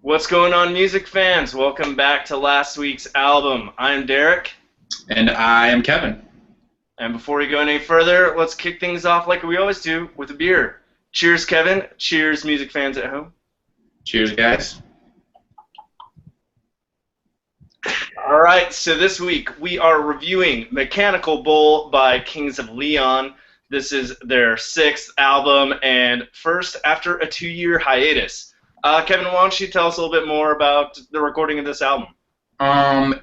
What's going on, music fans? Welcome back to last week's album. I'm Derek, And I am Kevin. and before we go any further, let's kick things off like we always do with a beer. Cheers, Kevin. Cheers, music fans at home. Cheers, guys. All right, so this week we are reviewing Mechanical Bull by Kings of Leon. This is their sixth album, and first after a 2-year hiatus. Kevin, why don't you tell us a little bit more about the recording of this album?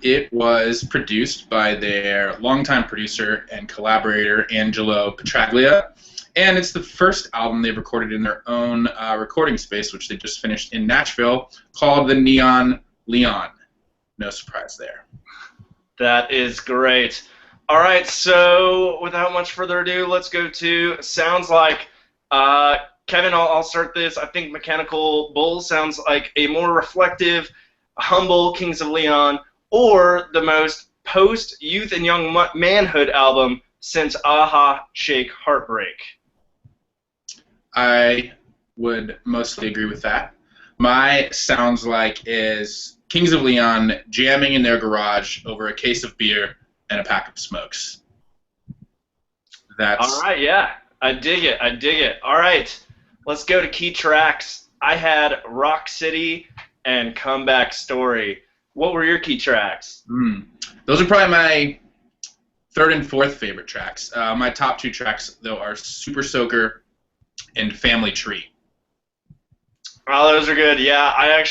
It was produced by their longtime producer and collaborator, Angelo Petraglia, and it's the first album they've recorded in their own recording space, which they just finished in Nashville, called the Neon Leon. No surprise there. That is great. All right, so without much further ado, let's go to sounds like. Kevin, I'll start this. I think Mechanical Bull sounds like a more reflective, humble Kings of Leon, or the most post-Youth and Young Manhood album since Aha Shake Heartbreak. I would mostly agree with that. My sounds like is Kings of Leon jamming in their garage over a case of beer and a pack of smokes. All right, yeah. I dig it. I dig it. All right, let's go to key tracks. I had Rock City and Comeback Story. What were your key tracks? Those are probably my third and fourth favorite tracks. My top two tracks, though, are Supersoaker and Family Tree. Oh, those are good. Yeah, I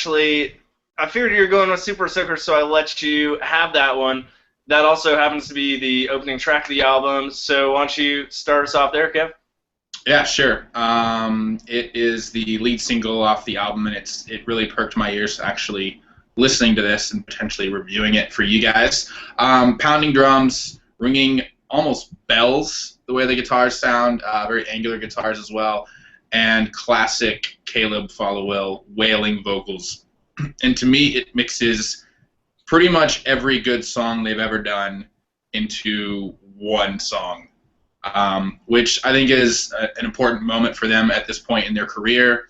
figured you were going with Supersoaker, so I let you have that one. That also happens to be the opening track of the album. So why don't you start us off there, Kev? Yeah, sure. It is the lead single off the album, and it really perked my ears actually listening to this and potentially reviewing it for you guys. Pounding drums, ringing almost bells, the way the guitars sound, very angular guitars as well, and classic Caleb Followill wailing vocals. And to me, it mixes pretty much every good song they've ever done into one song, which I think is an important moment for them at this point in their career.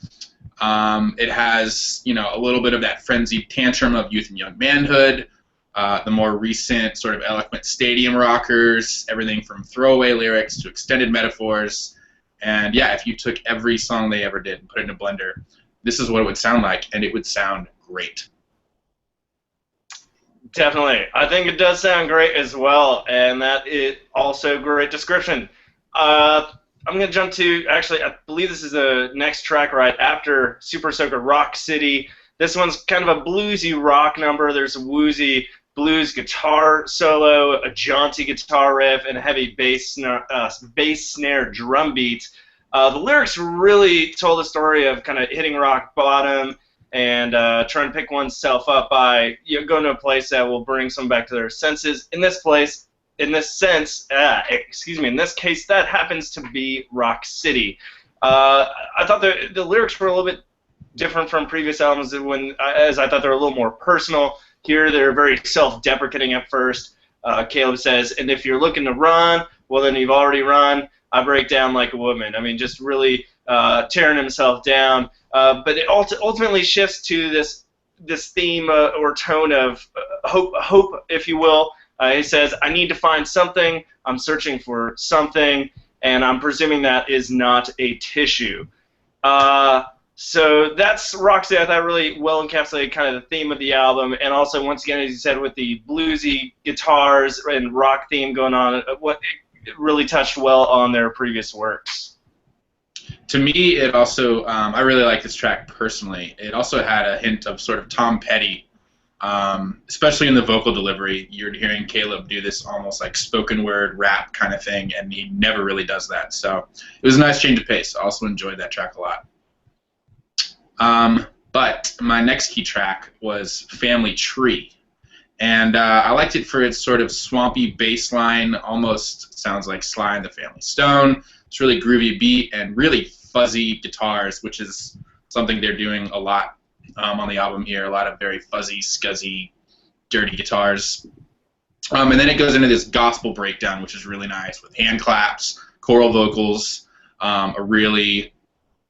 It has, a little bit of that frenzied tantrum of Youth and Young Manhood, the more recent sort of eloquent stadium rockers, everything from throwaway lyrics to extended metaphors. And yeah, if you took every song they ever did and put it in a blender, this is what it would sound like, and it would sound great. Definitely. I think it does sound great as well, and that is also great description. I'm going to jump to, actually, I believe this is the next track right after Supersoaker, Rock City. This one's kind of a bluesy rock number. There's a woozy blues guitar solo, a jaunty guitar riff, and a heavy bass snare drum beat. The lyrics really told the story of kind of hitting rock bottom and trying to pick oneself up by going to a place that will bring someone back to their senses. In this case, that happens to be Rock City. I thought the lyrics were a little bit different from previous albums as I thought they were a little more personal. Here they're very self-deprecating at first. Caleb says, and if you're looking to run, well then you've already run. I break down like a woman. I mean, just really tearing himself down. But it ultimately shifts to this theme or tone of hope, if you will. He says, I need to find something. I'm searching for something, and I'm presuming that is not a tissue. So that's Roxy. I thought really well encapsulated kind of the theme of the album, and also, once again, as you said, with the bluesy guitars and rock theme going on, it really touched well on their previous works. To me, it also, I really like this track personally. It also had a hint of sort of Tom Petty, especially in the vocal delivery. You're hearing Caleb do this almost like spoken word rap kind of thing, and he never really does that. So it was a nice change of pace. I also enjoyed that track a lot. But my next key track was Family Tree. And I liked it for its sort of swampy bass line, almost sounds like Sly and the Family Stone. It's really groovy beat and really fuzzy guitars, which is something they're doing a lot on the album here. A lot of very fuzzy, scuzzy, dirty guitars. And then it goes into this gospel breakdown, which is really nice, with hand claps, choral vocals, a really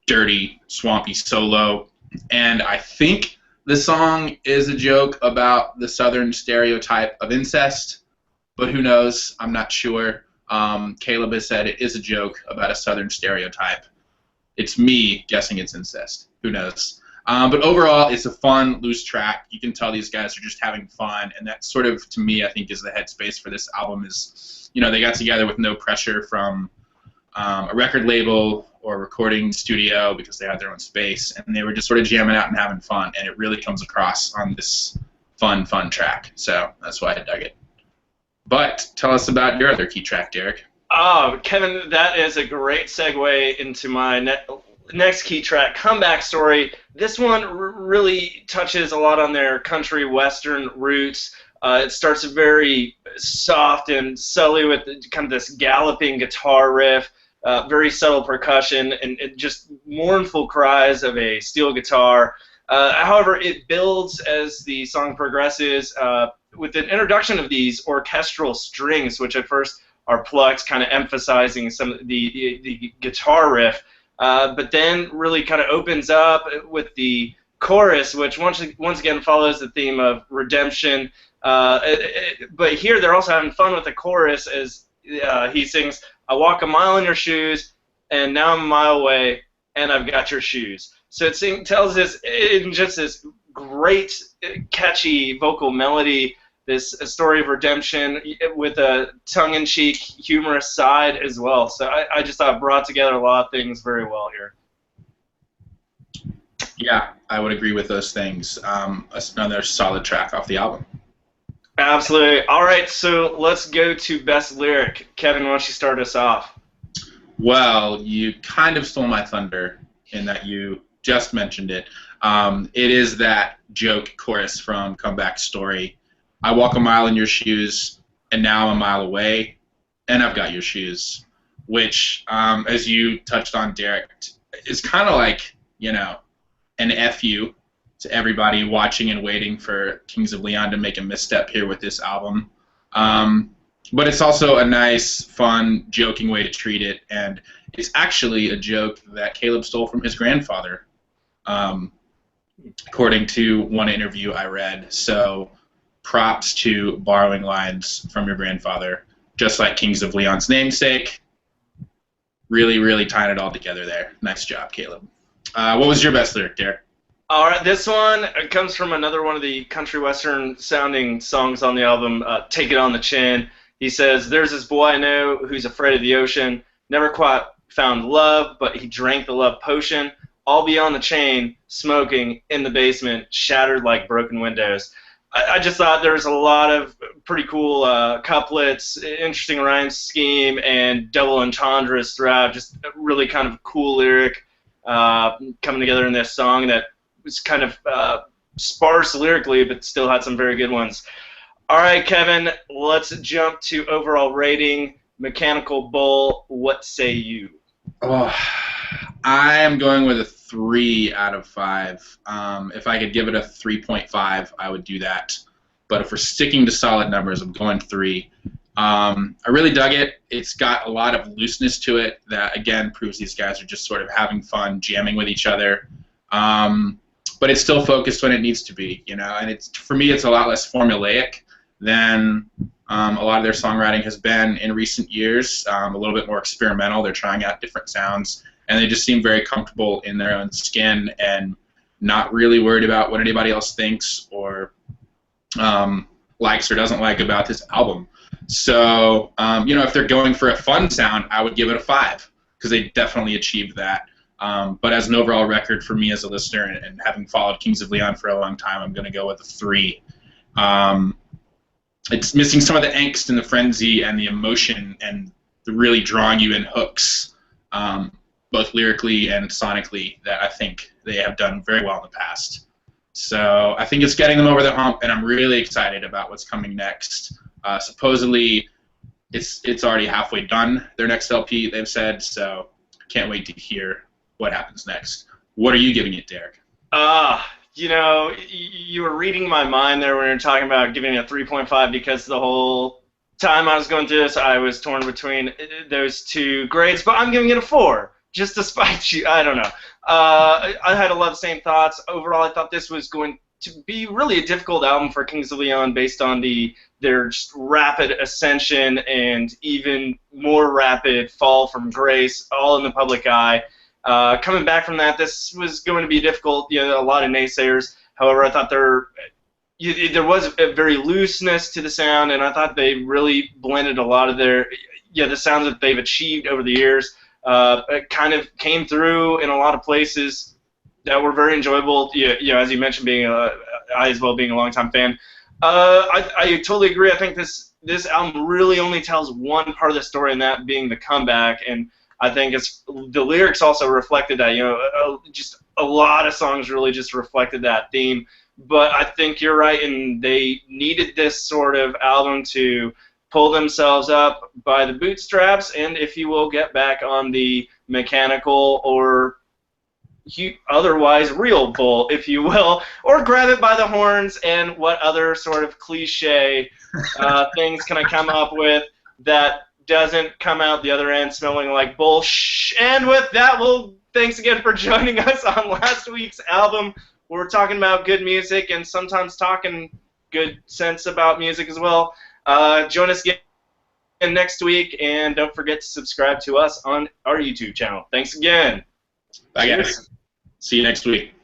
dirty, swampy solo. And I think The song is a joke about the Southern stereotype of incest, but who knows? I'm not sure. Caleb has said it is a joke about a Southern stereotype. It's me guessing it's incest. Who knows? But overall, it's a fun, loose track. You can tell these guys are just having fun, and that sort of, to me, I think is the headspace for this album is, they got together with no pressure from a record label or recording studio because they had their own space, and they were just sort of jamming out and having fun, and it really comes across on this fun track. So that's why I dug it. But tell us about your other key track, Derek. Oh, Kevin, that is a great segue into my next key track, Comeback Story. This one really touches a lot on their country western roots. It starts very soft and sully with kind of this galloping guitar riff, very subtle percussion, and just mournful cries of a steel guitar. However, it builds as the song progresses with an introduction of these orchestral strings, which at first are plucked, kind of emphasizing some of the guitar riff, but then really kind of opens up with the chorus, which once again follows the theme of redemption. But here they're also having fun with the chorus as he sings, "I walk a mile in your shoes, and now I'm a mile away, and I've got your shoes." So it tells us in just this great, catchy vocal melody, this story of redemption with a tongue-in-cheek, humorous side as well. So I just thought it brought together a lot of things very well here. Yeah, I would agree with those things. Another solid track off the album. Absolutely. All right, so let's go to Best Lyric. Kevin, why don't you start us off? Well, you kind of stole my thunder in that you just mentioned it. It is that joke chorus from Comeback Story. I walk a mile in your shoes, and now I'm a mile away, and I've got your shoes. Which, as you touched on, Derek, is kind of like, an FU to everybody watching and waiting for Kings of Leon to make a misstep here with this album. But it's also a nice, fun, joking way to treat it, and it's actually a joke that Caleb stole from his grandfather, according to one interview I read. So props to borrowing lines from your grandfather, just like Kings of Leon's namesake. Really, really tying it all together there. Nice job, Caleb. What was your best lyric, Derek? All right, this one comes from another one of the country western sounding songs on the album, Take It on the Chin. He says, "There's this boy I know who's afraid of the ocean, never quite found love, but he drank the love potion, all beyond the chain, smoking in the basement, shattered like broken windows." I just thought there was a lot of pretty cool couplets, interesting rhyme scheme, and double entendres throughout. Just a really kind of cool lyric coming together in this song that was kind of sparse lyrically, but still had some very good ones. All right, Kevin, let's jump to overall rating. Mechanical Bull, what say you? Oh, I am going with a 3 out of 5. If I could give it a 3.5, I would do that. But if we're sticking to solid numbers, I'm going 3. I really dug it. It's got a lot of looseness to it that, again, proves these guys are just sort of having fun, jamming with each other. But it's still focused when it needs to be, and for me, it's a lot less formulaic than a lot of their songwriting has been in recent years. A little bit more experimental. They're trying out different sounds, and they just seem very comfortable in their own skin and not really worried about what anybody else thinks or likes or doesn't like about this album. So, if they're going for a fun sound, I would give it a 5 because they definitely achieved that. But as an overall record for me as a listener and having followed Kings of Leon for a long time, I'm going to go with a 3. It's missing some of the angst and the frenzy and the emotion and the really drawing you in hooks, both lyrically and sonically, that I think they have done very well in the past. So I think it's getting them over the hump, and I'm really excited about what's coming next. Supposedly, it's already halfway done, their next LP, they've said, so can't wait to hear what happens next. What are you giving it, Derek? You were reading my mind there when you were talking about giving it a 3.5 because the whole time I was going through this, I was torn between those two grades, but I'm giving it a 4, just to spite you. I don't know. I had a lot of the same thoughts. Overall, I thought this was going to be really a difficult album for Kings of Leon based on their just rapid ascension and even more rapid fall from grace, all in the public eye. Coming back from that, this was going to be difficult. You know, a lot of naysayers. However, I thought there was a very looseness to the sound, and I thought they really blended a lot of the sounds that they've achieved over the years. It kind of came through in a lot of places that were very enjoyable. As you mentioned, I as well being a longtime fan. I totally agree. I think this album really only tells one part of the story, and that being the comeback. And I think the lyrics also reflected that. Just a lot of songs really just reflected that theme. But I think you're right, and they needed this sort of album to pull themselves up by the bootstraps, and if you will, get back on the mechanical or otherwise real bull, if you will, or grab it by the horns. And what other sort of cliche things can I come up with that doesn't come out the other end smelling like bull? And with that, thanks again for joining us on last week's album. We're talking about good music and sometimes talking good sense about music as well. Join us again next week, and don't forget to subscribe to us on our YouTube channel. Thanks again. Bye, guys. See you next week.